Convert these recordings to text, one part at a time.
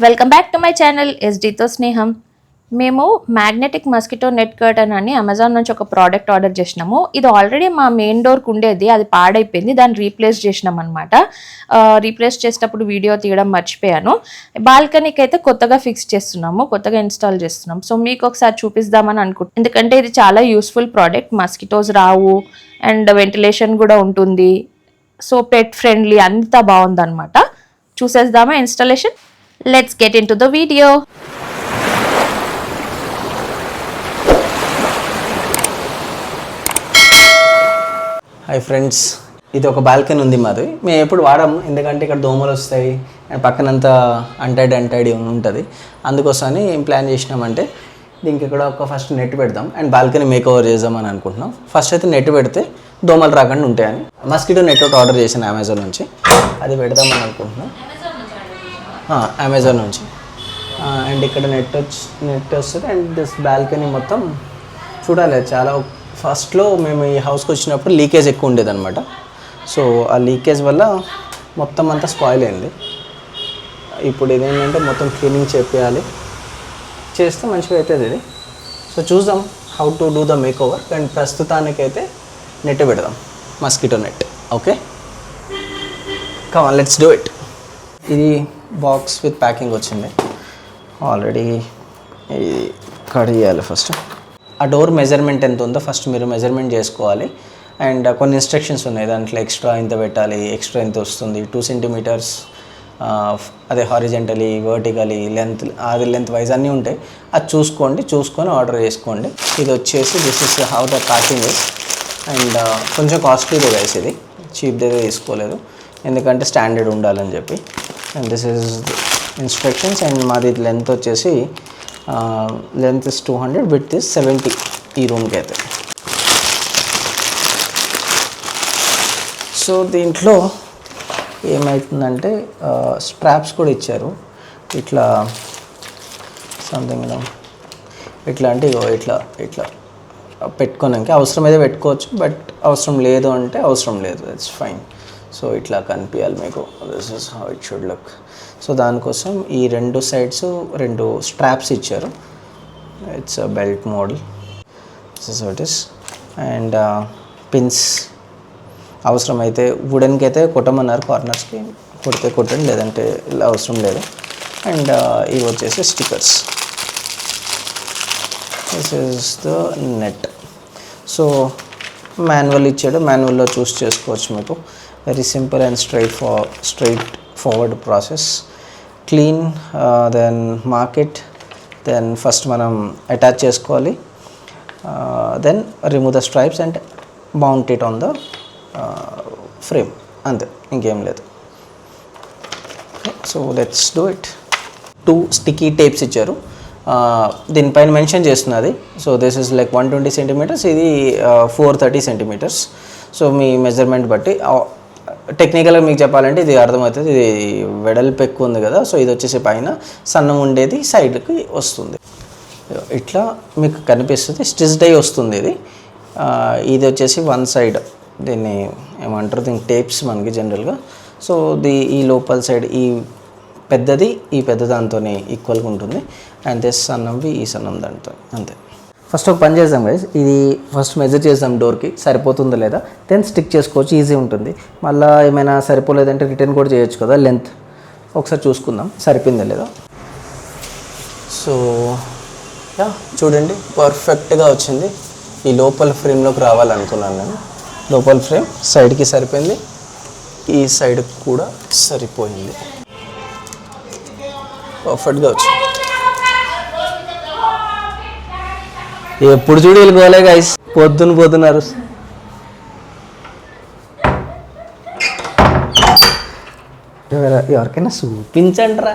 Welcome back to my channel ఎస్డీతో స్నేహం. మేము మ్యాగ్నెటిక్ మస్కిటో నెట్ కర్టన్ అని అమెజాన్ నుంచి ఒక ప్రోడక్ట్ ఆర్డర్ చేసినాము. ఇది ఆల్రెడీ మా మెయిన్ డోర్కి ఉండేది, అది పాడైపోయింది, దాన్ని రీప్లేస్ చేసినాం అనమాట. రీప్లేస్ చేసేటప్పుడు వీడియో తీయడం మర్చిపోయాను. బాల్కనీకి అయితే కొత్తగా ఫిక్స్ చేస్తున్నాము, కొత్తగా ఇన్స్టాల్ చేస్తున్నాం. సో మీకు ఒకసారి చూపిద్దామని అనుకుంటున్నాను, ఎందుకంటే ఇది చాలా useful product. Mosquitoes Rao and ventilation కూడా ఉంటుంది. సో పెట్ ఫ్రెండ్లీ, అంతా బాగుందన్నమాట. చూసేద్దామా installation? Let's get into the video. Hi friends, ఇది ఒక బాల్కనీ ఉంది మాది. మేము ఎప్పుడు వాడము, ఎందుకంటే ఇక్కడ దోమలు వస్తాయి అండ్ పక్కనంతా అంటైడ్ ఉంటుంది. అందుకోసమని ఏం ప్లాన్ చేసినామంటే దీనికి ఇక్కడ ఒక ఫస్ట్ నెట్ పెడదాం అండ్ బాల్కనీ మేక్ ఓవర్ చేద్దామని అనుకుంటున్నాం. ఫస్ట్ అయితే నెట్ పెడితే దోమలు రాకుండా ఉంటాయని మస్కిటో నెట్ ఒకటి ఆర్డర్ చేశాను అమెజాన్ నుంచి, అది పెడదామని అనుకుంటున్నాం. అమెజాన్ నుంచి. అండ్ ఇక్కడ నెట్ వస్తుంది అండ్ దిస్ బాల్కనీ మొత్తం చూడాలి. చాలా ఫస్ట్లో మేము ఈ హౌస్కి వచ్చినప్పుడు లీకేజ్ ఎక్కువ ఉండేదన్నమాట. సో ఆ లీకేజ్ వల్ల మొత్తం అంతా స్పాయిల్ అయింది. ఇప్పుడు ఇదేంటంటే మొత్తం క్లీనింగ్ చేయాలి, చేస్తే మంచిగా అవుతుంది ఇది. సో చూద్దాం how to do the make over. And ప్రస్తుతానికైతే నెట్ పెడదాం, mosquito net. Okay, come on, let's do it. ఇది బాక్స్ విత్ ప్యాకింగ్ వచ్చింది ఆల్రెడీ. ఇది కట్ చేయాలి ఫస్ట్. ఆ డోర్ మెజర్మెంట్ ఎంత ఉందో ఫస్ట్ మీరు మెజర్మెంట్ చేసుకోవాలి. అండ్ కొన్ని ఇన్స్ట్రక్షన్స్ ఉన్నాయి దాంట్లో, ఎక్స్ట్రా ఇంత పెట్టాలి, ఎక్స్ట్రా ఎంత వస్తుంది, 2 సెంటీమీటర్స్, అదే హారిజెంటలీ, వర్టికలీ, అది లెంత్ వైజ్ అన్నీ ఉంటాయి. అది చూసుకొని ఆర్డర్ చేసుకోండి. ఇది వచ్చేసి this is how the packing is. And కొంచెం కాస్ట్లీదే గైస్, ఇది చీప్దే తీసుకోలేదు, ఎందుకంటే స్టాండర్డ్ ఉండాలని చెప్పి. And this is instructions. And మాది లెంత్ వచ్చేసి లెంత్ ఇస్ 200, విడ్త్ ఇస్ 70 ఈ రూమ్కి అయితే. సో దీంట్లో ఏమవుతుందంటే స్ట్రాప్స్ కూడా ఇచ్చారు. ఇట్లా సంథింగ్ ఇట్లా అంటే ఇట్లా పెట్టుకోడానికి అవసరమైతే పెట్టుకోవచ్చు, బట్ అవసరం లేదు అంటే అవసరం లేదు, ఇట్స్ ఫైన్. సో ఇట్లా కనిపించాలి మీకు, this is how it should look. So దానికోసం ఈ 2 సైడ్స్ 2 స్ట్రాప్స్ ఇచ్చారు. It's belt model, this is what is. And pins అవసరమైతే వుడెన్కి అయితే కొట్టమన్నారు, కార్నర్స్కి కొడితే కొట్టండి, లేదంటే అవసరం లేదు. అండ్ ఇవి వచ్చేసి stickers. This is the net. So manual ఇచ్చాడు, మాన్యువల్లో చూస్ చేసుకోవచ్చు మీకు. Very simple and straightforward process. Clean, then mark it, then first మనం అటాచ్ చేసుకోవాలి, then remove the stripes and mount it on the frame, అంతే, ఇంకేం లేదు. So let's do it. 2 sticky tapes ఇచ్చారు, దీనిపైన మెన్షన్ చేస్తున్నది. So this is like 120 centimetres, ఇది 430 centimetres. So మీ measurement బట్టి టెక్నికల్గా మీకు చెప్పాలంటే ఇది అర్థమవుతుంది. ఇది వెడల్పు ఎక్కువ ఉంది కదా, సో ఇది వచ్చేసి పైన, సన్నం ఉండేది సైడ్కి వస్తుంది. ఇట్లా మీకు కనిపిస్తుంది, స్టిచ్డ్ అయి వస్తుంది ఇది. ఇది వచ్చేసి 1 సైడ్, దీన్ని ఏమంటారు, దీనికి టేప్స్ మనకి జనరల్గా. సో ఈ లోపల సైడ్ ఈ పెద్ద దాంతోనే ఈక్వల్గా ఉంటుంది. అండ్ దిస్ సన్నంవి ఈ సన్నం దాంతో, అంతే. ఫస్ట్ ఒక పని చేద్దాం గైస్, ఇది ఫస్ట్ మెజర్ చేద్దాం డోర్కి, సరిపోతుందో లేదా, దెన్ స్టిక్ చేసుకోవచ్చు, ఈజీ ఉంటుంది. మళ్ళీ ఏమైనా సరిపోలేదంటే రిటర్న్ కూడా చేయొచ్చు కదా. లెంత్ ఒకసారి చూసుకుందాం సరిపోయిందో లేదా. సో యా, చూడండి పర్ఫెక్ట్గా వచ్చింది. ఈ లోపల ఫ్రేమ్లోకి రావాలనుకున్నాను నేను. లోపల ఫ్రేమ్ సైడ్కి సరిపోయింది, ఈ సైడ్ కూడా సరిపోయింది, పర్ఫెక్ట్గా వచ్చింది. ఎప్పుడు చూడు వెళ్ళుకోలే గైస్, పొద్దున్నారు. ఎవరికైనా చూపించండిరా,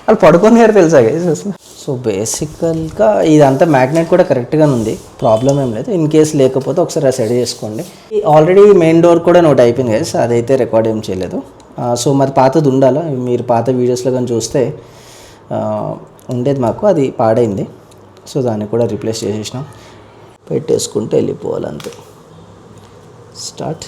వాళ్ళు పడుకొని గారు తెలుసా గైస్ అసలు. సో బేసికల్గా ఇదంతా మ్యాగ్నెట్ కూడా కరెక్ట్గానే ఉంది, ప్రాబ్లం ఏం లేదు. ఇన్ కేస్ లేకపోతే ఒకసారి సెట్ చేసుకోండి. ఆల్రెడీ మెయిన్ డోర్ కూడా నోట్ అయిపోయింది గైస్, అదైతే రికార్డ్ ఏం చేయలేదు. సో మరి పాతది ఉండాలా, మీరు పాత వీడియోస్లో కానీ చూస్తే ఉండేది మాకు, అది పాడైంది. సో దాన్ని కూడా రీప్లేస్ చేసేసినాం, పెట్టేసుకుంటే వెళ్ళిపోవాలంతే. స్టార్ట్.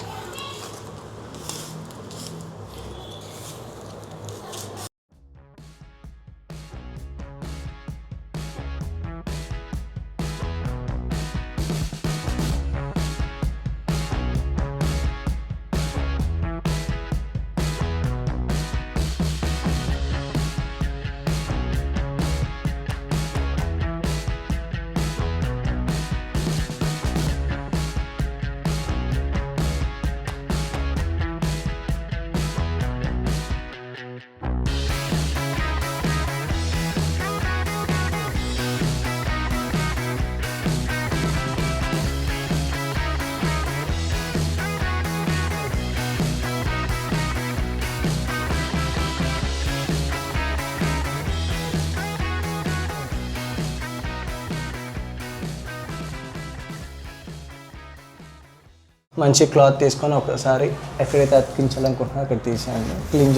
మంచి క్లాత్ తీసుకొని ఒకసారి ఎక్కడైతే అతికించాలనుకుంటున్నా అక్కడ తీసేయండి, క్లీన్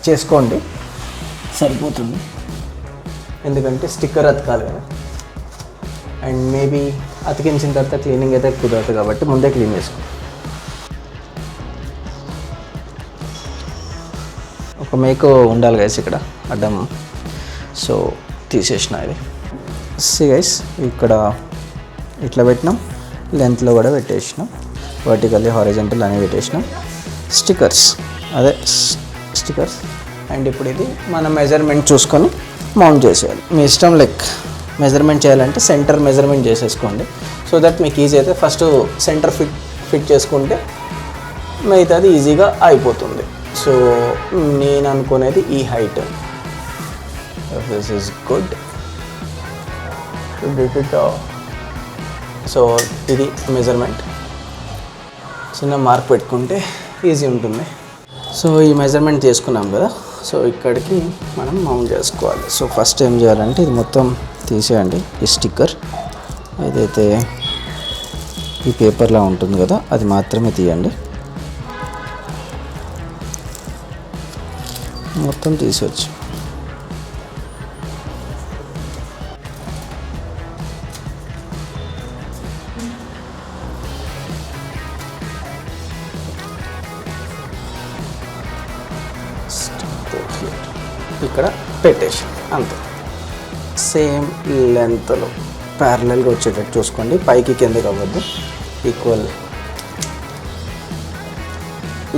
చేసుకోండి సరిపోతుంది. ఎందుకంటే స్టిక్కర్ అతకాలి కదా, అండ్ మేబీ అతికించిన తర్వాత క్లీనింగ్ అయితే కుదరదు కాబట్టి ముందే క్లీన్ చేసుకోండి. ఒక మేకు ఉండాలి గైస్ ఇక్కడ అడ్డం, సో తీసేసిన ఇది. సి గైస్ ఇక్కడ ఇట్లా పెట్టినాం, లెంత్లో కూడా పెట్టేసినాం, వర్టికల్లీ హారిజంటల్ అని పెట్టేసినాం. స్టిక్కర్స్ అండ్ ఇప్పుడు ఇది మన మెజర్మెంట్ చూసుకొని మౌంట్ చేసేయాలి. మీ ఇష్టం, లైక్ మెజర్మెంట్ చేయాలంటే సెంటర్ మెజర్మెంట్ చేసేసుకోండి, సో దట్ మీకు ఈజీ అయితే ఫస్ట్ సెంటర్ ఫిట్ చేసుకుంటే మిగతాది ఈజీగా అయిపోతుంది. సో నేను అనుకునేది ఈ height, this is good. So ఇది మెజర్మెంట్, చిన్న మార్క్ పెట్టుకుంటే ఈజీ ఉంటుంది. సో ఈ మెజర్మెంట్ చేసుకున్నాం కదా, సో ఇక్కడికి మనం మౌంట్ చేసుకోవాలి. సో ఫస్ట్ ఏం చేయాలంటే ఇది మొత్తం తీసేయండి, ఈ స్టిక్కర్ ఏదైతే ఈ పేపర్లా ఉంటుంది కదా అది మాత్రమే తీయండి, మొత్తం తీసేయచ్చు. ఇక్కడ పెట్టేసి అంతే, సేమ్ లెంత్లో ప్యారలల్గా వచ్చేటట్టు చూసుకోండి, పైకి కిందకి అవ్వద్దు, ఈక్వల్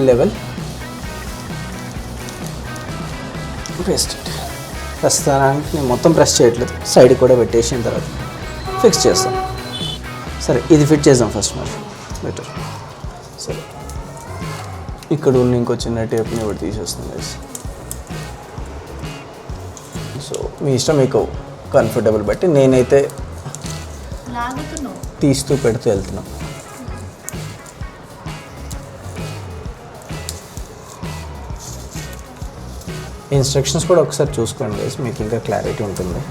లెవెల్. Paste it. ప్రస్తుతానికి నేను మొత్తం ప్రెస్ చేయట్లేదు, సైడ్ కూడా పెట్టేసిన తర్వాత ఫిక్స్ చేస్తాం. సరే ఇది ఫిట్ చేద్దాం ఫస్ట్, మరి బెటర్. సరే ఇక్కడ ఉన్న ఇంకో చిన్న టేప్ని ఒకటి తీసేస్తుంది. సో మీ ఇష్టం, మీకు కంఫర్టబుల్ బట్టి. నేనైతే తీస్తూ పెడుతూ వెళ్తున్నాను. ఇన్స్ట్రక్షన్స్ కూడా ఒకసారి చూసుకోండి గైస్, మీకు ఇంకా క్లారిటీ ఉంటుంది.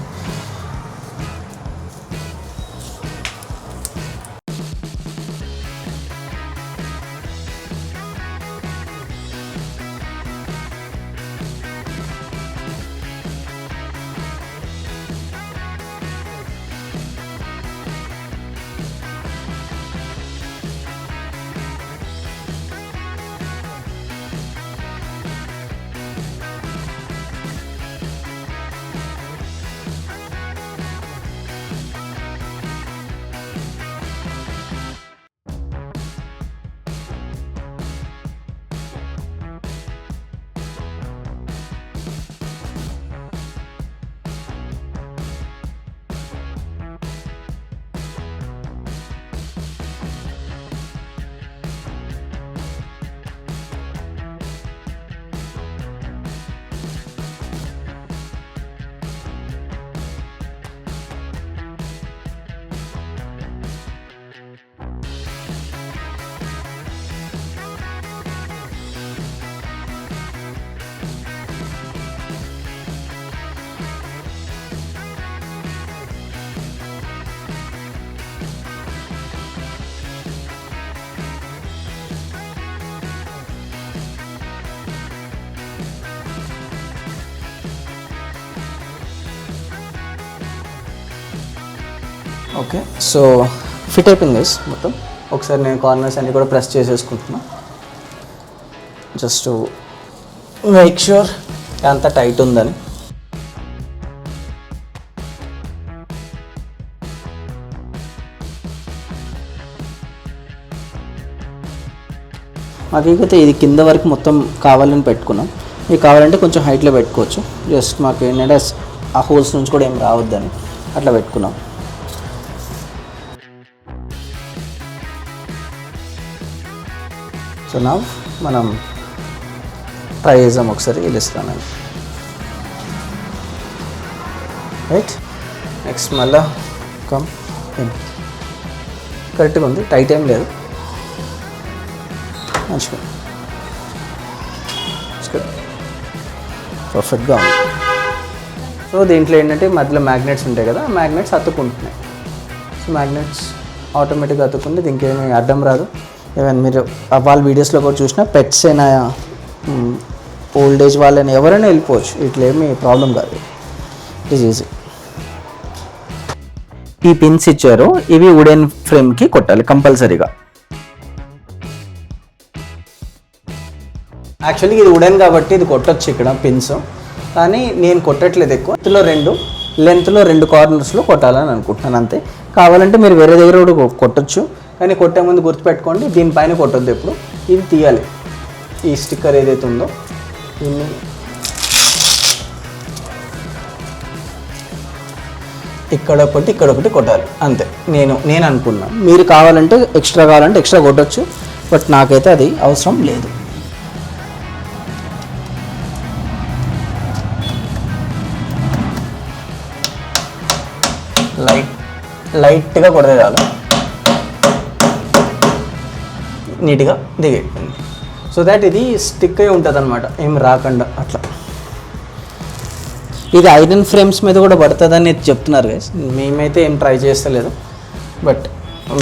ఓకే, సో ఫిట్ అయిపోయింది గైస్ మొత్తం. ఒకసారి నేను కార్నర్స్ అన్నీ కూడా ప్రెస్ చేసేసుకుంటున్నా, జస్ట్ మేక్ ష్యూర్ అంత టైట్ ఉందని. మాకైతే ఇది కింద వరకు మొత్తం కావాలని పెట్టుకున్నాం, మీకు కావాలంటే కొంచెం హైట్లో పెట్టుకోవచ్చు. జస్ట్ మాకు ఏంటంటే ఆ హోల్స్ నుంచి కూడా ఏం రావద్దని అట్లా పెట్టుకున్నాం. సో నా మనం ట్రై చేద్దాం ఒకసారి, వెళ్ళిస్తాను రైట్. నెక్స్ట్ మళ్ళా కమ్ కరెక్ట్గా ఉంది, టైట్ ఏం లేదు, మంచిగా పర్ఫెక్ట్గా ఉంది. సో దీంట్లో ఏంటంటే మధ్యలో మ్యాగ్నెట్స్ ఉంటాయి కదా, మ్యాగ్నెట్స్ అతుక్కుంటున్నాయి. సో మ్యాగ్నెట్స్ ఆటోమేటిక్గా అతుక్కుంటే దీనికి ఏమీ అడ్డం రాదు, ఈవెన్ మీరు వాళ్ళ వీడియోస్లో కూడా చూసిన పెట్స్ అయినా ఓల్డ్ ఏజ్ వాళ్ళని ఎవరైనా వెళ్ళిపోవచ్చు, ఇట్లా ఏమీ ప్రాబ్లం కాదు, ఇట్ ఈజ్ ఈజీ. ఈ పిన్స్ ఇచ్చారు, ఇవి వుడెన్ ఫ్రేమ్కి కొట్టాలి కంపల్సరీగా. యాక్చువల్లీ ఇది వుడెన్ కాబట్టి ఇది కొట్టచ్చు ఇక్కడ పిన్స్, కానీ నేను కొట్టట్లేదు ఎక్కువ. లెంత్లో రెండు కార్నర్స్లో కొట్టాలని అనుకుంటున్నాను అంతే. కావాలంటే మీరు వేరే దగ్గర కూడా కొట్టచ్చు, కానీ కొట్టే ముందు గుర్తుపెట్టుకోండి దీనిపైన కొట్టొద్దు ఎప్పుడు. ఇది తీయాలి, ఈ స్టిక్కర్ ఏదైతే ఉందో దీన్ని ఇక్కడ ఒకటి కొట్టాలి అంతే. నేను అనుకున్నా, మీరు కావాలంటే ఎక్స్ట్రా కొట్టచ్చు, బట్ నాకైతే అది అవసరం లేదు. లైట్గా కొడితే చాలు, నీట్గా దిగైపోయింది. సో దాట్ ఇది స్టిక్ అయి ఉంటుంది అనమాట, ఏం రాకుండా అట్లా. ఇది ఐరన్ ఫ్రేమ్స్ మీద కూడా పడుతుందని చెప్తున్నారు గైస్, మేమైతే ఏం ట్రై చేస్తలేదు, బట్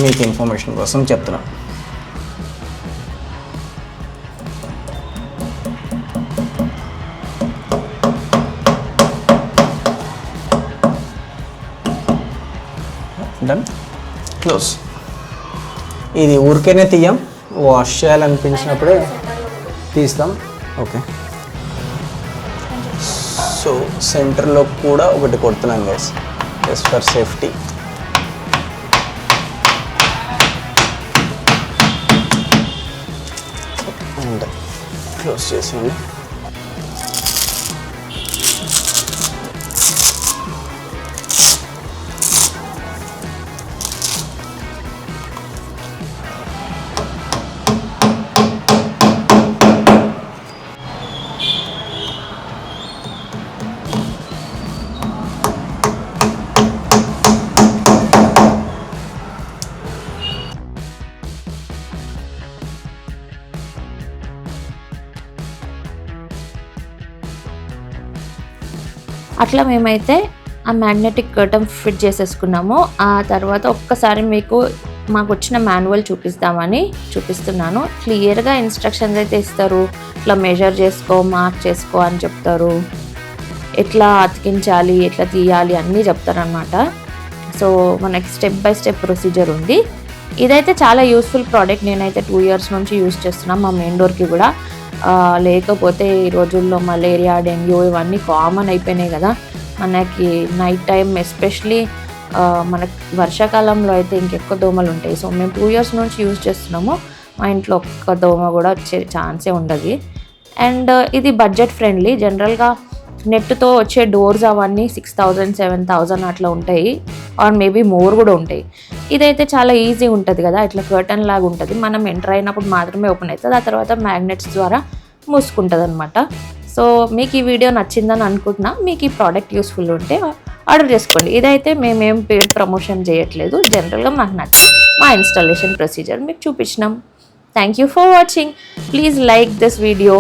మీకు ఇన్ఫర్మేషన్ కోసం చెప్తున్నాను. Done, close. ఇది ఊరికేనే తీయం, వాష్ చేయాలనిపించినప్పుడే తీస్తాం. ఓకే, సో సెంటర్లో కూడా ఒకటి కొడుతున్నాం guys, just for safety. And close చేసేయండి. అట్లా మేమైతే ఆ మ్యాగ్నెటిక్ కర్టన్ ఫిట్ చేసేసుకున్నాము. ఆ తర్వాత ఒక్కసారి మీకు మాకు వచ్చిన మాన్యువల్ చూపిస్తున్నాను. క్లియర్గా ఇన్స్ట్రక్షన్స్ అయితే ఇస్తారు, ఇట్లా మెజర్ చేసుకో, మార్క్ చేసుకో అని చెప్తారు, ఎట్లా అతికించాలి, ఎట్లా తీయాలి అన్నీ చెప్తారనమాట. సో మనకి స్టెప్ బై స్టెప్ ప్రొసీజర్ ఉంది. ఇదైతే చాలా యూస్ఫుల్ ప్రోడక్ట్, నేనైతే 2 years నుంచి యూస్ చేస్తున్నాను మా మెయిన్ డోర్కి కూడా. లేకపోతే ఈ రోజుల్లో మలేరియా, డెంగ్యూ ఇవన్నీ కామన్ అయిపోయినాయి కదా మనకి. నైట్ టైం ఎస్పెషలీ మనకి వర్షాకాలంలో అయితే ఇంకెక్కువ దోమలు ఉంటాయి. సో మేము 2 years నుంచి యూజ్ చేస్తున్నాము, మా ఇంట్లో ఒక్క దోమ కూడా వచ్చే ఛాన్సే ఉండదు. అండ్ ఇది బడ్జెట్ ఫ్రెండ్లీ. జనరల్గా నెట్తో వచ్చే డోర్స్ అవన్నీ 6,000 7,000 అట్లా ఉంటాయి, ఆర్ మేబీ మోర్ కూడా ఉంటాయి. ఇదైతే చాలా ఈజీ ఉంటుంది కదా, ఇట్లా కర్టన్ లాగా ఉంటుంది, మనం ఎంటర్ అయినప్పుడు మాత్రమే ఓపెన్ అవుతుంది, ఆ తర్వాత మ్యాగ్నెట్స్ ద్వారా మూసుకుంటుంది అనమాట. సో మీకు ఈ వీడియో నచ్చిందని అనుకుంటున్నా. మీకు ఈ ప్రోడక్ట్ యూస్ఫుల్ ఉంటే ఆర్డర్ చేసుకోండి. ఇదైతే మేమేం పెయిడ్ ప్రమోషన్ చేయట్లేదు, జనరల్గా మాకు నచ్చి మా ఇన్స్టాలేషన్ ప్రొసీజర్ మీకు చూపించినాం. Thank you for watching. Please like this video.